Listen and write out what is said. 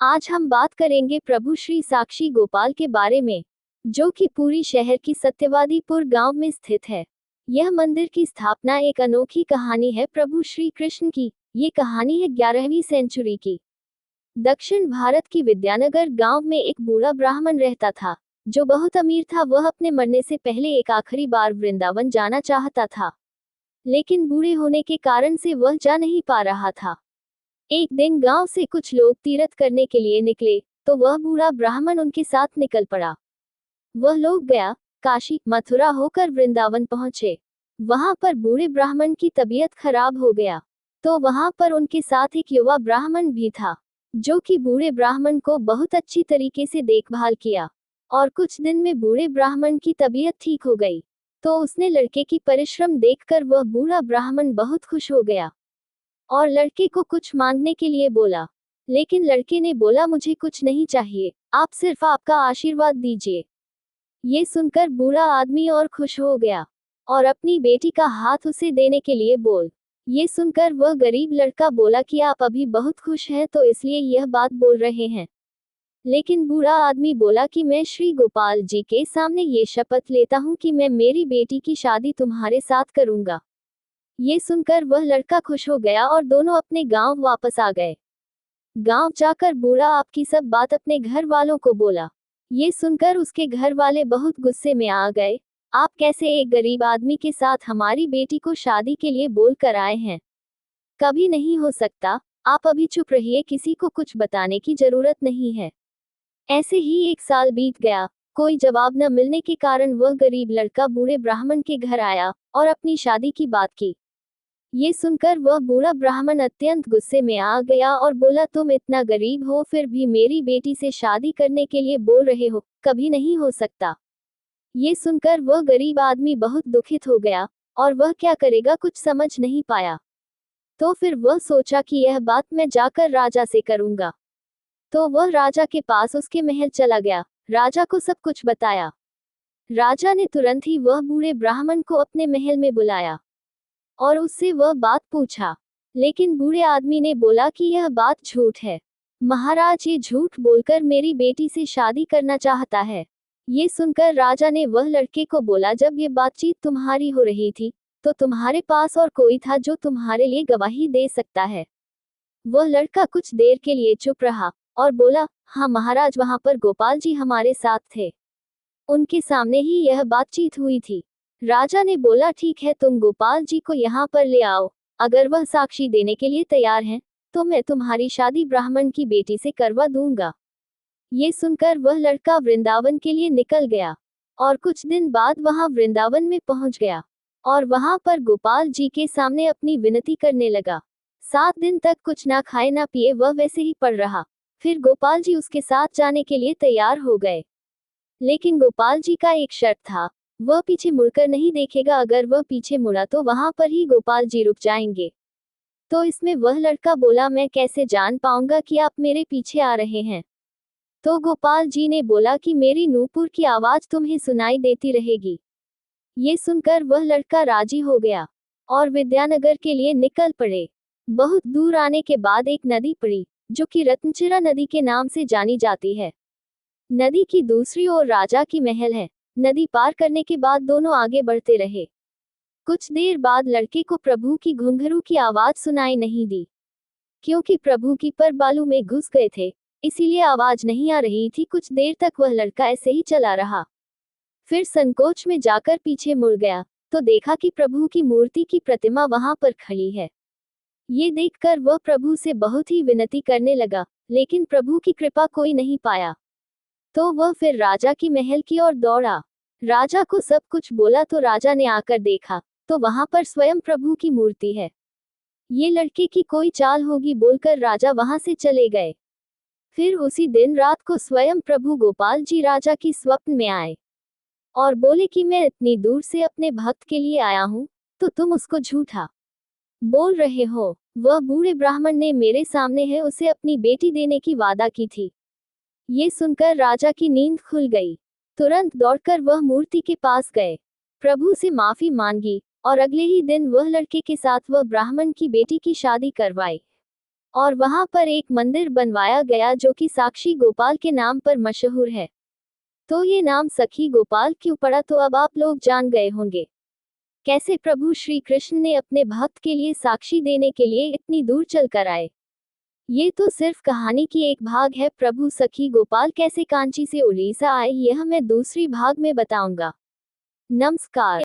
आज हम बात करेंगे प्रभु श्री साक्षी गोपाल के बारे में, जो कि पुरी शहर की सत्यवादीपुर गांव में स्थित है। यह मंदिर की स्थापना एक अनोखी कहानी है प्रभु श्री कृष्ण की। ये कहानी है 11वीं सेंचुरी की। दक्षिण भारत की विद्यानगर गांव में एक बूढ़ा ब्राह्मण रहता था, जो बहुत अमीर था। वह अपने मरने से पहले एक आखिरी बार वृंदावन जाना चाहता था, लेकिन बूढ़े होने के कारण से वह जा नहीं पा रहा था। एक दिन गांव से कुछ लोग तीर्थ करने के लिए निकले, तो वह बूढ़ा ब्राह्मण उनके साथ निकल पड़ा। वह लोग गया, काशी, मथुरा होकर वृंदावन पहुंचे। वहां पर बूढ़े ब्राह्मण की तबीयत खराब हो गया, तो वहां पर उनके साथ एक युवा ब्राह्मण भी था, जो कि बूढ़े ब्राह्मण को बहुत अच्छी तरीके से देखभाल किया। और कुछ दिन में बूढ़े ब्राह्मण की तबीयत ठीक हो गई, तो उसने लड़के की परिश्रम देखकर वह बूढ़ा ब्राह्मण बहुत खुश हो गया और लड़के को कुछ मांगने के लिए बोला। लेकिन लड़के ने बोला, मुझे कुछ नहीं चाहिए, आप सिर्फ आपका आशीर्वाद दीजिए। ये सुनकर बूढ़ा आदमी और खुश हो गया और अपनी बेटी का हाथ उसे देने के लिए बोल। ये सुनकर वह गरीब लड़का बोला कि आप अभी बहुत खुश हैं, तो इसलिए यह बात बोल रहे हैं। लेकिन बूढ़ा आदमी बोला कि मैं श्री गोपाल जी के सामने ये शपथ लेता हूँ कि मैं मेरी बेटी की शादी तुम्हारे साथ करूंगा। ये सुनकर वह लड़का खुश हो गया और दोनों अपने गांव वापस आ गए। गांव जाकर बूढ़ा आपकी सब बात अपने घर वालों को बोला। ये सुनकर उसके घर वाले बहुत गुस्से में आ गए। आप कैसे एक गरीब आदमी के साथ हमारी बेटी को शादी के लिए बोल कर आए हैं? कभी नहीं हो सकता, आप अभी चुप रहिए, किसी को कुछ बताने की जरूरत नहीं है। ऐसे ही एक साल बीत गया। कोई जवाब न मिलने के कारण वह गरीब लड़का बूढ़े ब्राह्मण के घर आया और अपनी शादी की बात की। ये सुनकर वह बूढ़ा ब्राह्मण अत्यंत गुस्से में आ गया और बोला, तुम इतना गरीब हो फिर भी मेरी बेटी से शादी करने के लिए बोल रहे हो, कभी नहीं हो सकता। ये सुनकर वह गरीब आदमी बहुत दुखित हो गया और वह क्या करेगा कुछ समझ नहीं पाया। तो फिर वह सोचा कि यह बात मैं जाकर राजा से करूंगा। तो वह राजा के पास उसके महल चला गया, राजा को सब कुछ बताया। राजा ने तुरंत ही वह बूढ़े ब्राह्मण को अपने महल में बुलाया और उससे वह बात पूछा। लेकिन बूढ़े आदमी ने बोला कि यह बात झूठ है। महाराज ये झूठ बोलकर मेरी बेटी से शादी करना चाहता है। ये सुनकर राजा ने वह लड़के को बोला, जब ये बातचीत तुम्हारी हो रही थी, तो तुम्हारे पास और कोई था जो तुम्हारे लिए गवाही दे सकता है? वह लड़का कुछ देर के लिए चुप रहा और बोला, हाँ महाराज, वहां पर गोपाल जी हमारे साथ थे, उनके सामने ही यह बातचीत हुई थी। राजा ने बोला, ठीक है, तुम गोपाल जी को यहाँ पर ले आओ। अगर वह साक्षी देने के लिए तैयार हैं, तो मैं तुम्हारी शादी ब्राह्मण की बेटी से करवा दूंगा। ये सुनकर वह लड़का वृंदावन के लिए निकल गया और कुछ दिन बाद वहां वृंदावन में पहुंच गया और वहां पर गोपाल जी के सामने अपनी विनती करने लगा। 7 दिन तक कुछ ना खाए ना पिए वह वैसे ही पड़ रहा। फिर गोपाल जी उसके साथ जाने के लिए तैयार हो गए, लेकिन गोपाल जी का एक शर्त था, वह पीछे मुड़कर नहीं देखेगा। अगर वह पीछे मुड़ा तो वहां पर ही गोपाल जी रुक जाएंगे। तो इसमें वह लड़का बोला, मैं कैसे जान पाऊंगा कि आप मेरे पीछे आ रहे हैं? तो गोपाल जी ने बोला कि मेरी नूपुर की आवाज तुम्हें सुनाई देती रहेगी। ये सुनकर वह लड़का राजी हो गया और विद्यानगर के लिए निकल पड़े। बहुत दूर आने के बाद एक नदी पड़ी, जो कि रत्नचिरा नदी के नाम से जानी जाती है। नदी की दूसरी ओर राजा की महल है। नदी पार करने के बाद दोनों आगे बढ़ते रहे। कुछ देर बाद लड़के को प्रभु की घुंघरू की आवाज सुनाई नहीं दी, क्योंकि प्रभु की पर बालू में घुस गए थे, इसीलिए आवाज नहीं आ रही थी। कुछ देर तक वह लड़का ऐसे ही चला रहा, फिर संकोच में जाकर पीछे मुड़ गया, तो देखा कि प्रभु की मूर्ति की प्रतिमा वहां पर खड़ी है। ये देखकर वह प्रभु से बहुत ही विनती करने लगा, लेकिन प्रभु की कृपा कोई नहीं पाया। तो वह फिर राजा की महल की ओर दौड़ा। राजा को सब कुछ बोला, तो राजा ने आकर देखा तो वहां पर स्वयं प्रभु की मूर्ति है। ये लड़के की कोई चाल होगी बोलकर राजा वहां से चले गए। फिर उसी दिन रात को स्वयं प्रभु गोपाल जी राजा की स्वप्न में आए और बोले कि मैं इतनी दूर से अपने भक्त के लिए आया हूँ, तो तुम उसको झूठा बोल रहे हो। वह बूढ़े ब्राह्मण ने मेरे सामने है उसे अपनी बेटी देने की वादा की थी। ये सुनकर राजा की नींद खुल गई। तुरंत दौड़कर वह मूर्ति के पास गए, प्रभु से माफी मांगी और अगले ही दिन वह लड़के के साथ वह ब्राह्मण की बेटी की शादी करवाई। और वहां पर एक मंदिर बनवाया गया जो कि साक्षी गोपाल के नाम पर मशहूर है। तो ये नाम सखी गोपाल क्यों पड़ा, तो अब आप लोग जान गए होंगे। कैसे प्रभु श्री कृष्ण ने अपने भक्त के लिए साक्षी देने के लिए इतनी दूर चल कर आए। ये तो सिर्फ कहानी की एक भाग है। प्रभु सखी गोपाल कैसे कांची से उड़ीसा आए, यह मैं दूसरी भाग में बताऊंगा। नमस्कार।